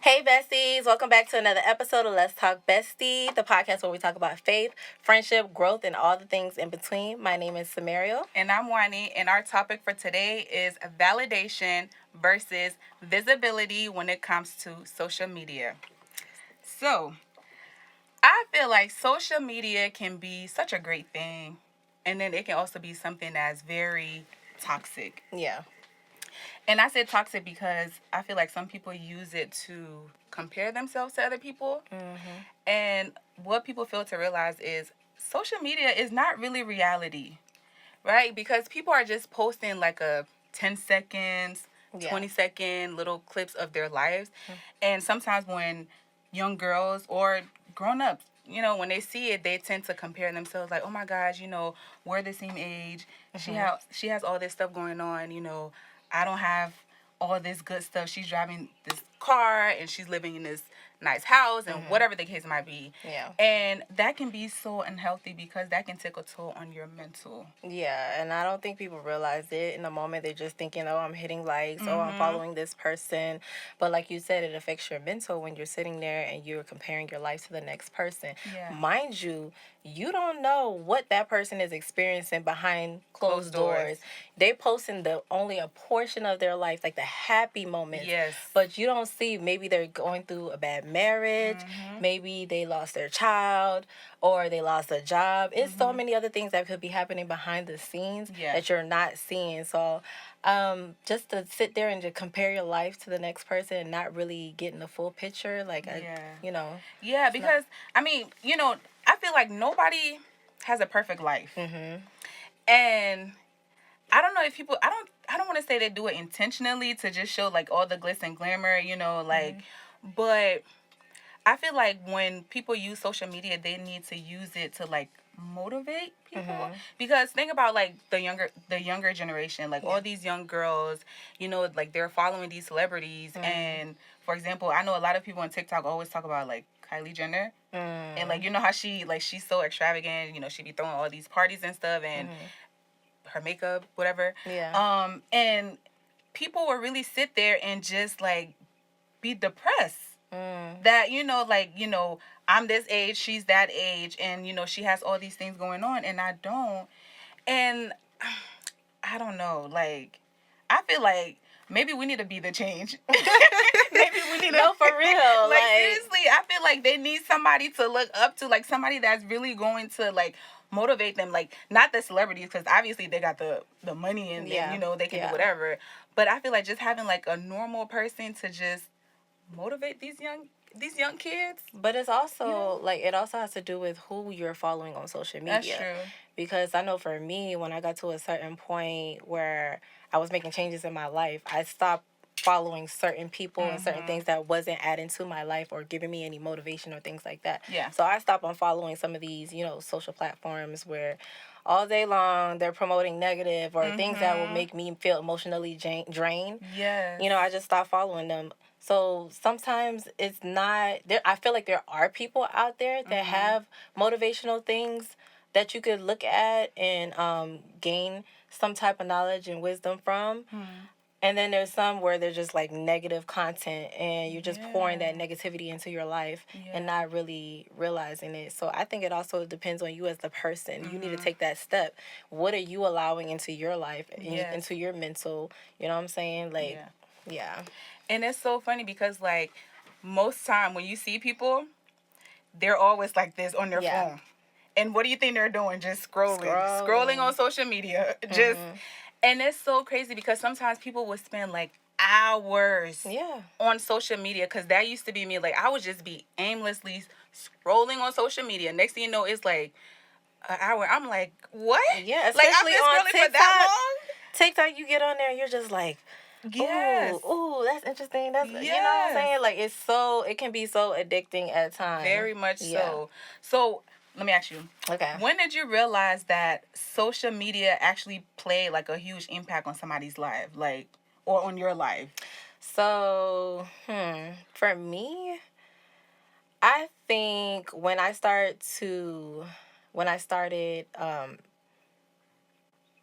Hey, besties. Welcome back to another episode of Let's Talk Bestie, the podcast where we talk about faith, friendship, growth, and all the things in between. My name is Samario. And I'm Wani, and our topic for today is validation versus visibility when it comes to social media. So, I feel like social media can be such a great thing, and then it can also be something that's very toxic. Yeah. And I said toxic because I feel like some people use it to compare themselves to other people. Mm-hmm. And what people fail to realize is social media is not really reality, right? Because people are just posting like a 10 seconds, Yeah. 20-second little clips of their lives. And sometimes when young girls or grown ups, when they see it, they tend to compare themselves like, oh my gosh, we're the same age. She has all this stuff going on, I don't have all this good stuff. She's driving this car and she's living in this nice house and whatever the case might be. Yeah. And that can be so unhealthy because that can take a toll on your mental. Yeah, and I don't think people realize it in the moment. They're just thinking, oh, I'm hitting likes, oh, I'm following this person. But like you said, it affects your mental when you're sitting there and you're comparing your life to the next person. Yeah. Mind you, you don't know what that person is experiencing behind closed doors. They posting only a portion of their life, like the happy moments. Yes. But you don't see maybe they're going through a bad marriage, maybe they lost their child, or they lost a job. It's so many other things that could be happening behind the scenes that you're not seeing. So just to sit there and to compare your life to the next person and not really getting the full picture, Yeah, because I feel like nobody has a perfect life. And I don't know if people I don't want to say they do it intentionally to just show like all the glitz and glamour, but I feel like when people use social media, they need to use it to like motivate people. Because think about like the younger generation, like all these young girls, like they're following these celebrities. And for example, I know a lot of people on TikTok always talk about like Kylie Jenner. And like how she's so extravagant, she be throwing all these parties and stuff and her makeup, whatever. Yeah. And people will really sit there and just like be depressed. That, I'm this age, she's that age, and, she has all these things going on, and I don't. And I don't know, like, I feel like maybe we need to be the change. Maybe we need to. No, for real. Like, seriously, I feel like they need somebody to look up to, like, somebody that's really going to, like, motivate them. Like, not the celebrities, because obviously they got the money and, they can do whatever. But I feel like just having, like, a normal person to just motivate these young kids. But it's also like it also has to do with who you're following on social media. That's true. Because I know for me, when I got to a certain point where I was making changes in my life, I stopped following certain people and certain things that wasn't adding to my life or giving me any motivation or things like that. Yeah. So I stopped on following some of these, social platforms where all day long they're promoting negative or things that will make me feel emotionally drained. Yes. I just stopped following them. So sometimes it's not there. I feel like there are people out there that have motivational things that you could look at and gain some type of knowledge and wisdom from. And then there's some where they're just like negative content and you're just pouring that negativity into your life and not really realizing it. So I think it also depends on you as the person. You need to take that step. What are you allowing into your life, into your mental, you know what I'm saying? Like, yeah. And it's so funny because, like, most time when you see people, they're always like this on their phone. And what do you think they're doing? Just scrolling on social media. And it's so crazy because sometimes people would spend, like, hours on social media because that used to be me. Like, I would just be aimlessly scrolling on social media. Next thing you know, it's, like, an hour. I'm like, what? Yeah, like, I've been on scrolling TikTok, for that long? TikTok, you get on there and you're just like, yes. Ooh, that's interesting. That's you know what I'm saying? Like it can be so addicting at times. Very much so. So let me ask you. Okay. When did you realize that social media actually played like a huge impact on somebody's life, like or on your life? So, for me, I think when I started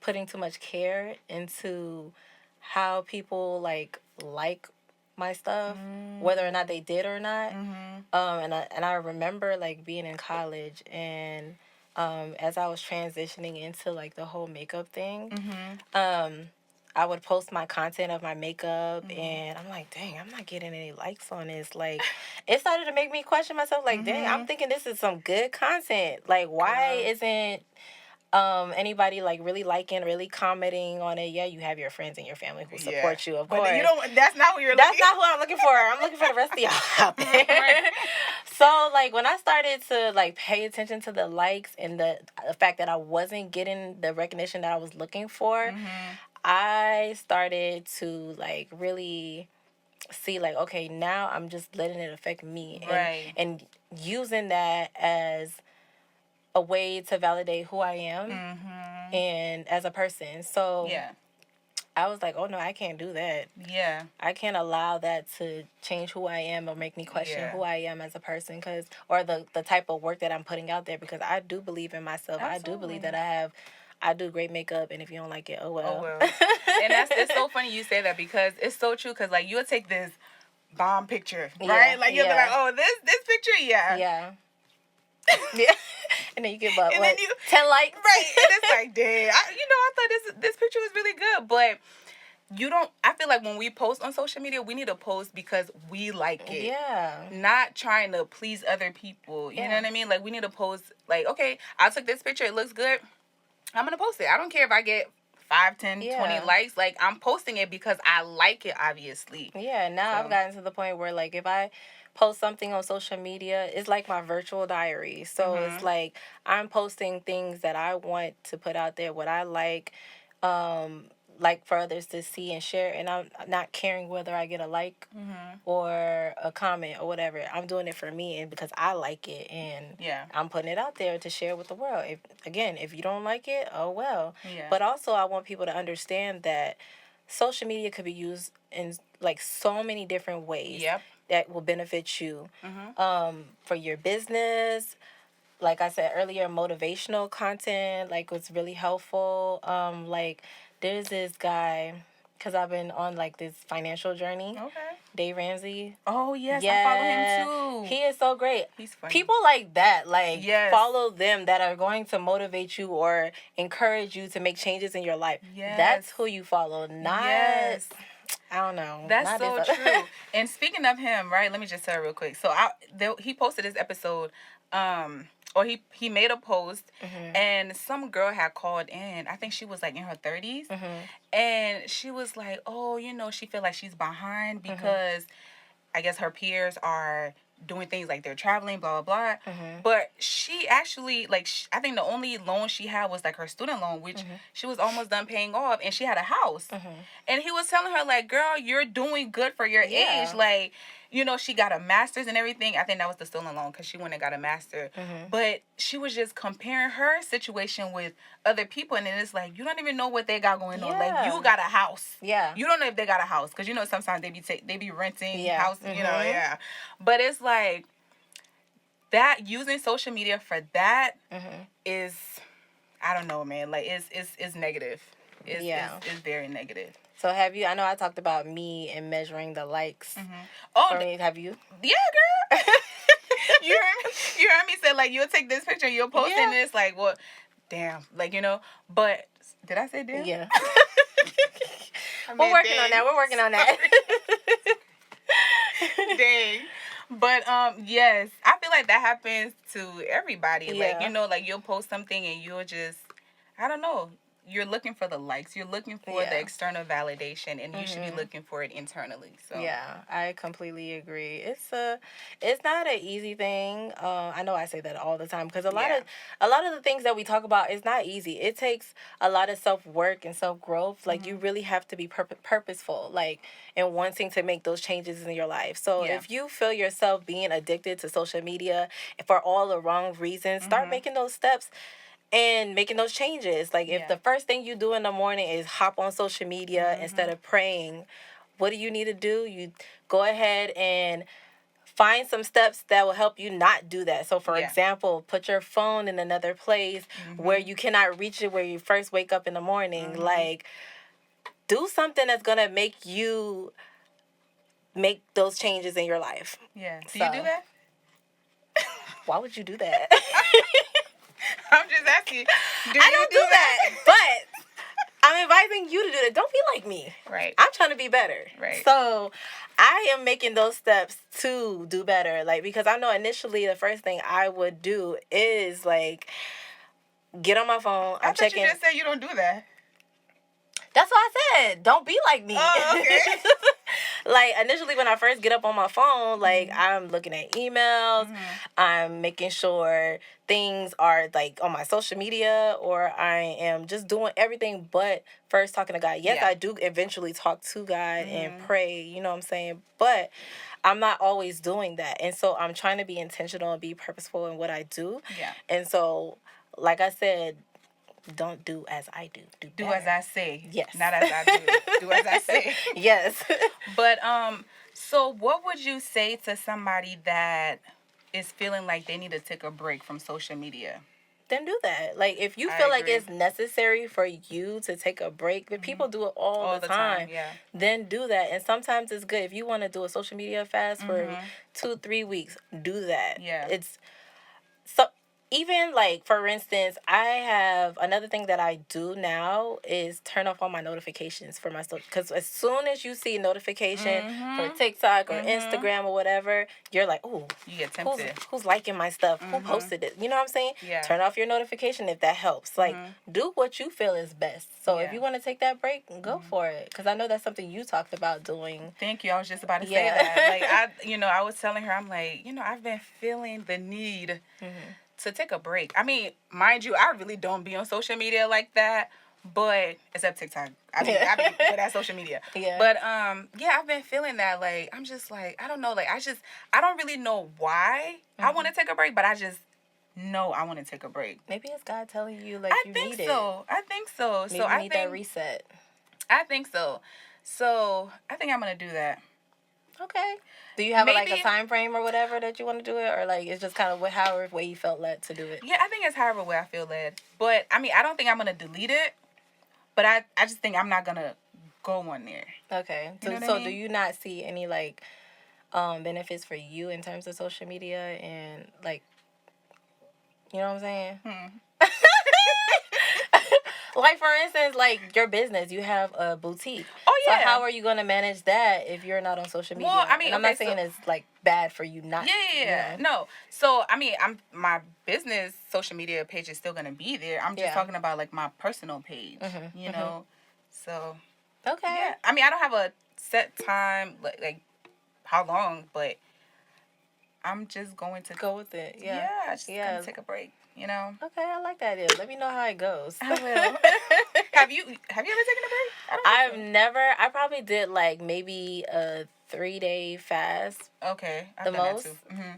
putting too much care into how people like my stuff, whether or not they did or not. And I remember like being in college and as I was transitioning into like the whole makeup thing, I would post my content of my makeup and I'm like, dang, I'm not getting any likes on this. Like, it started to make me question myself, like, dang, I'm thinking this is some good content. Like, why isn't anybody like really liking, really commenting on it? Yeah, you have your friends and your family who support you, of course. But you don't. That's not what you're That's looking. not who I'm looking for. I'm looking for the rest of y'all out there. So like when I started to like pay attention to the likes and the fact that I wasn't getting the recognition that I was looking for, I started to like really see like, okay, now I'm just letting it affect me, and using that as a way to validate who I am and as a person. So I was like, oh no, I can't do that. I can't allow that to change who I am or make me question who I am as a person, or the type of work that I'm putting out there, because I do believe in myself. Absolutely. I do believe that I do great makeup, and if you don't like it, oh well. Oh well. And it's so funny you say that, because it's so true, because like you'll take this bomb picture, right? Like you'll be like, oh, this picture, yeah. And then you get about 10 likes, right? And it's like, dang, I thought this picture was really good, but you don't. I feel like when we post on social media, we need to post because we like it, not trying to please other people. You know what I mean? Like we need to post like, okay, I took this picture, it looks good, I'm gonna post it. I don't care if I get 5, 10, 20 likes. Like, I'm posting it because I like it, obviously. Yeah, now I've gotten to the point where, like, if I post something on social media, it's like my virtual diary. So it's like I'm posting things that I want to put out there, what I like for others to see and share, and I'm not caring whether I get a like or a comment or whatever. I'm doing it for me and because I like it, and I'm putting it out there to share with the world. If you don't like it, oh well. But also I want people to understand that social media could be used in like so many different ways that will benefit you, for your business. Like I said earlier, motivational content like was really helpful. Like there's this guy, because I've been on like this financial journey. Dave Ramsey. Oh yes, I follow him too. He is so great. He's funny. People like that, like follow them, that are going to motivate you or encourage you to make changes in your life. That's who you follow, not I don't know. That's so true. And speaking of him, right? Let me just tell real quick. So he posted this episode, or he made a post, and some girl had called in. I think she was like in her 30s, and she was like, oh, she feel like she's behind because I guess her peers are doing things like they're traveling, blah, blah, blah. But she actually, like, I think the only loan she had was, like, her student loan, which she was almost done paying off, and she had a house. And he was telling her, like, girl, you're doing good for your age. Like, she got a master's and everything. I think that was the student loan because she went and got a master. But she was just comparing her situation with other people, and then it's like, you don't even know what they got going on. Like, you got a house. You don't know if they got a house, because, sometimes they be renting houses, But it's like, that using social media for that is, I don't know, man. Like, it's negative. It's very negative. So I know I talked about me and measuring the likes. For me, have you? Yeah, girl. You heard me say, like, you'll take this picture, you'll post it, and it's like, well, damn. Like, but, did I say damn? Yeah. We're working on that. Dang. But yes, I feel like that happens to everybody. Like, like you'll post something and you'll just, I don't know, you're looking for the likes, you're looking for the external validation, and you should be looking for it internally. So yeah, I completely agree. It's not an easy thing. I know I say that all the time, because a lot of the things that we talk about is not easy. It takes a lot of self-work and self-growth. Like, you really have to be purposeful, like, in wanting to make those changes in your life. So if you feel yourself being addicted to social media for all the wrong reasons, start making those steps and making those changes. Like, if the first thing you do in the morning is hop on social media instead of praying, what do you need to do? You go ahead and find some steps that will help you not do that. So, for example, put your phone in another place where you cannot reach it where you first wake up in the morning. Like, do something that's going to make you make those changes in your life. Yeah. Do you do that? Why would you do that? I'm just asking. I don't do that. But I'm advising you to do that. Don't be like me. Right. I'm trying to be better. Right. So I am making those steps to do better. Like, because I know initially the first thing I would do is like get on my phone. I thought you just said you don't do that. That's what I said. Don't be like me. Oh, okay. Like, initially when I first get up on my phone, like, I'm looking at emails. I'm making sure things are, like, on my social media, or I am just doing everything but first talking to God. Yes, I do eventually talk to God and pray, you know what I'm saying? But I'm not always doing that. And so I'm trying to be intentional and be purposeful in what I do. Yeah. And so, like I said, don't do as I do. Do as I say. Yes. Not as I do. Do as I say. Yes. But so what would you say to somebody that is feeling like they need to take a break from social media? Then do that. Like, if you feel like it's necessary for you to take a break, but people do it all the time, then do that. And sometimes it's good. If you want to do a social media fast for 2-3 weeks, do that. Yeah. It's so, even like, for instance, I have another thing that I do now is turn off all my notifications for my social, because as soon as you see a notification for TikTok or Instagram or whatever, you're like, oh, you get tempted. Who's liking my stuff? Who posted it? You know what I'm saying? Yeah. Turn off your notification if that helps. Like, do what you feel is best. So if you want to take that break, go for it. Because I know that's something you talked about doing. Thank you. I was just about to say that. Like, I was telling her, I'm like, I've been feeling the need to take a break. I mean, mind you, I really don't be on social media like that, but except TikTok. I mean, but that's social media. Yeah. But I've been feeling that. Like, I'm just like, I don't know. Like, I don't really know why I want to take a break, but I just know I want to take a break. Maybe it's God telling you, like, you need it. I think so. Maybe you need that reset. I think so. So I think I'm gonna do that. Okay. Do you have like a time frame or whatever that you want to do it, or like it's just kind of however way you felt led to do it? Yeah, I think it's however way I feel led. But I mean, I don't think I'm gonna delete it. But I just think I'm not gonna go on there. Okay. So do you not see any like benefits for you in terms of social media and like, you know what I'm saying? Like, for instance, like your business, you have a boutique. Oh, yeah. So how are you going to manage that if you're not on social media? Well, I mean, and I'm not saying it's like bad for you not. Yeah. No. So I mean, my business social media page is still gonna be there. I'm just talking about like my personal page. You know. So. Okay. Yeah. I mean, I don't have a set time like how long, but I'm just going to go with it. Yeah. Yeah. Just gonna take a break. You know. Okay, I like that idea. Let me know how it goes. I will. Have you ever taken a break? I probably did like maybe a 3-day fast. Okay. The most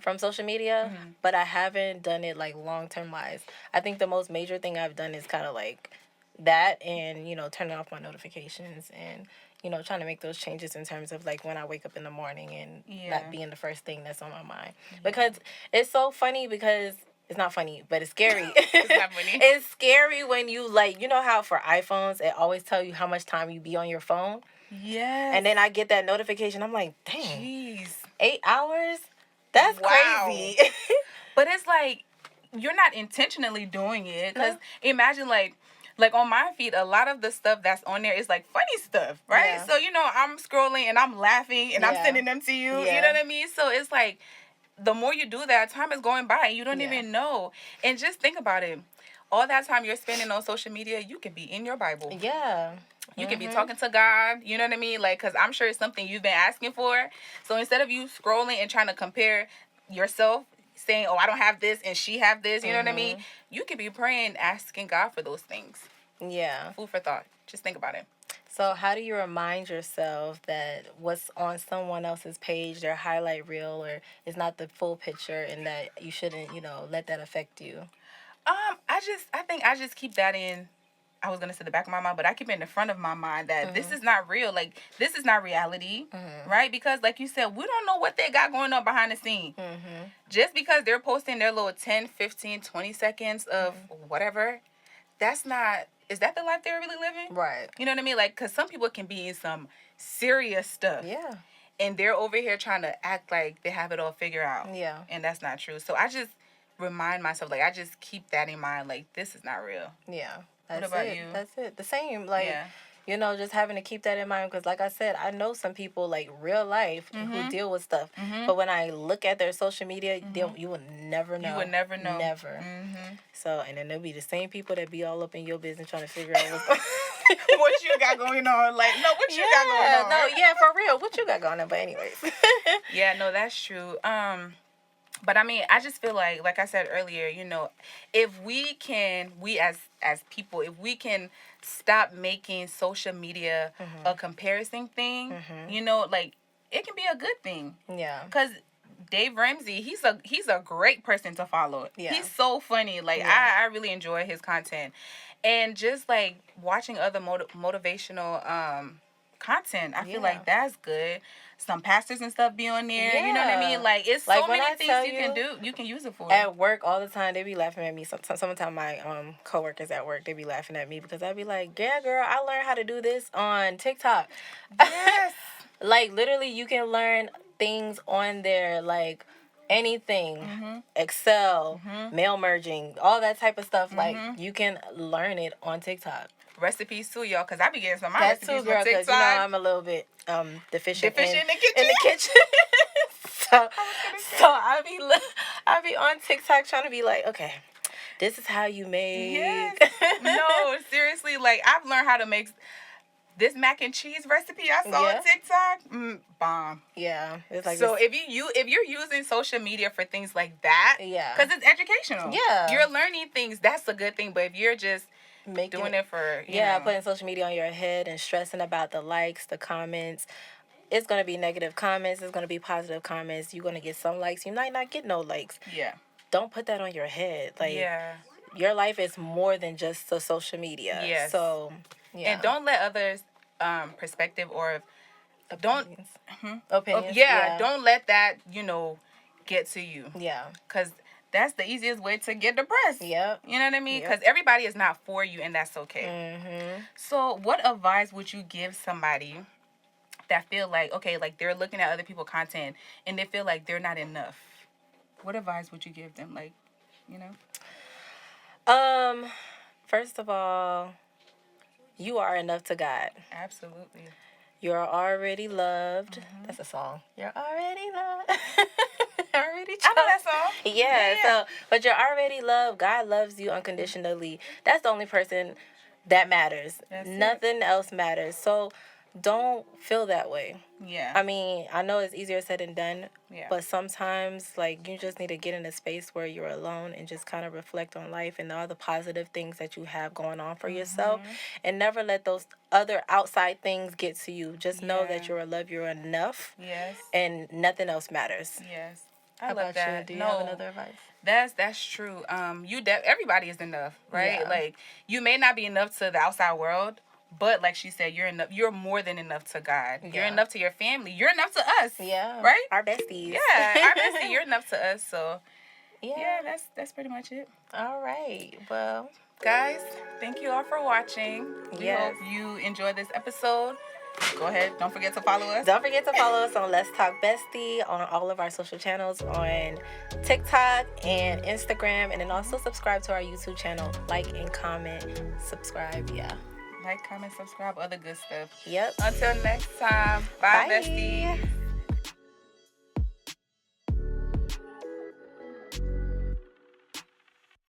from social media, but I haven't done it like long-term wise. I think the most major thing I've done is kind of like that, and turning off my notifications and trying to make those changes in terms of like when I wake up in the morning and not being the first thing that's on my mind. Because it's so funny because it's not funny, but it's scary. It's not funny. It's scary when you like, how for iPhones, it always tell you how much time you be on your phone. Yes. And then I get that notification. I'm like, dang. Jeez. 8 hours? That's crazy. But it's like, you're not intentionally doing it. Because imagine like on my feed, a lot of the stuff that's on there is like funny stuff, right? Yeah. So, I'm scrolling and I'm laughing and I'm sending them to you. Yeah. You know what I mean? So it's like, the more you do that, time is going by and you don't even know. And just think about it. All that time you're spending on social media, you can be in your Bible. Yeah. You can be talking to God. You know what I mean? Like, because I'm sure it's something you've been asking for. So instead of you scrolling and trying to compare yourself, saying, oh, I don't have this and she have this, you know what I mean? You could be praying, asking God for those things. Yeah. Food for thought. Just think about it. So how do you remind yourself that what's on someone else's page, their highlight reel, or is not the full picture, and that you shouldn't, let that affect you? I think I just keep that in, I was going to say the back of my mind, but I keep it in the front of my mind that this is not real. Like, this is not reality, right? Because like you said, we don't know what they got going on behind the scene. Just because they're posting their little 10, 15, 20 seconds of whatever, is that the life they're really living? Right. You know what I mean? Like, because some people can be in some serious stuff. Yeah. and they're over here trying to act like they have it all figured out. Yeah. And that's not true. So I just remind myself, like, I just keep that in mind, like, this is not real. Yeah. What about you? That's it. The same. Like, Yeah. you know, just having to keep that in mind because, like I said, I know some people, like, real life who deal with stuff. But when I look at their social media, you will never know. You would never know. Never. So, and then there'll be the same people that be all up in your business trying to figure out what you got going on. Like, no, what you got going on? No, yeah, for real. What you got going on? But anyways. Yeah, no, that's true. But I mean, I just feel like I said earlier, you know, if we as people, if we can stop making social media a comparison thing, you know, like, it can be a good thing. Yeah. Because Dave Ramsey, he's a great person to follow. Yeah. He's so funny. Like, I really enjoy his content. And just, like, watching other motivational content, I feel like that's good. Some pastors and stuff be on there. You know what I mean? Like, it's like so many things you can do. You can use it for. At work all the time, they be laughing at me. Sometimes my coworkers at work, they be laughing at me because I be like, yeah, girl, I learned how to do this on TikTok. Yes. Like, literally, you can learn things on there, like anything, Excel, mail merging, all that type of stuff. Like, you can learn it on TikTok. Recipes too, y'all, because I be getting some of my That's recipes too, girl, from TikTok. because, you know, I'm a little bit deficient in in the kitchen. so I be on TikTok trying to be like, okay, this is how you make. Yes. No, seriously, like, I've learned how to make this mac and cheese recipe I saw on TikTok. Bomb. Yeah. It's like so if you're using social media for things like that, because it's educational. Yeah. You're learning things. That's a good thing. But if you're just doing it for you know, putting social media on your head and stressing about the likes, the comments, it's going to be negative comments. It's going to be positive comments. You're going to get some likes. You might not get no likes. Yeah. Don't put that on your head. Like, your life is more than just the social media. Yes. So, yeah. And don't let others' perspective or opinions. Don't let that, you know, get to you. Yeah. Because that's the easiest way to get depressed. Yep. You know what I mean? Because everybody is not for you, and that's okay. So what advice would you give somebody that feel like, okay, like, they're looking at other people's content and they feel like they're not enough? What advice would you give them? Like, you know? First of all, you are enough to God. Absolutely. You're already loved. That's a song. You're already loved. Already I know that song. Yeah. So, but you're already loved. God loves you unconditionally. That's the only person that matters. Nothing else matters. So, don't feel that way. Yeah. I mean, I know it's easier said than done. Yeah. But sometimes, like, you just need to get in a space where you're alone and just kind of reflect on life and all the positive things that you have going on for yourself. And never let those other outside things get to you. Just know that you're loved, you're enough. Yes. And nothing else matters. Yes. I love that. Do you have another advice? That's true. Everybody is enough, right? Yeah. Like, you may not be enough to the outside world, but like she said, you're enough. You're more than enough to God. Yeah. You're enough to your family. You're enough to us. Yeah. Right? Our besties. Yeah, our bestie. You're enough to us. So yeah, that's pretty much it. All right. Well, guys, thank you all for watching. We hope you enjoyed this episode. Go ahead. Don't forget to follow us. Don't forget to follow us on Let's Talk Bestie on all of our social channels on TikTok and Instagram. And then also subscribe to our YouTube channel. Like and comment. Subscribe. Yeah. Like, comment, subscribe, other good stuff. Yep. Until next time. Bye. Bestie.